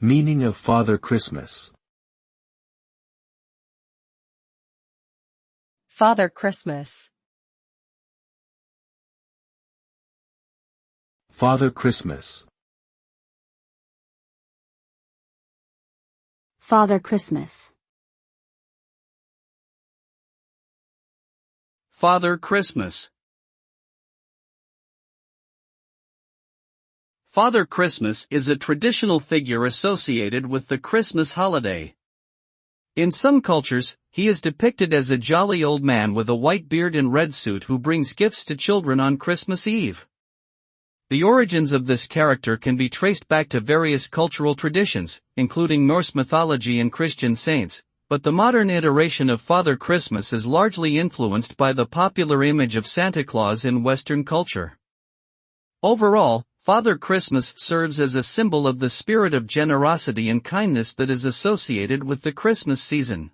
Meaning of Father Christmas. Father Christmas. Father Christmas. Father Christmas. Father Christmas. Father Christmas is a traditional figure associated with the Christmas holiday. In some cultures, he is depicted as a jolly old man with a white beard and red suit who brings gifts to children on Christmas Eve. The origins of this character can be traced back to various cultural traditions, including Norse mythology and Christian saints, but the modern iteration of Father Christmas is largely influenced by the popular image of Santa Claus in Western culture. Overall, Father Christmas serves as a symbol of the spirit of generosity and kindness that is associated with the Christmas season.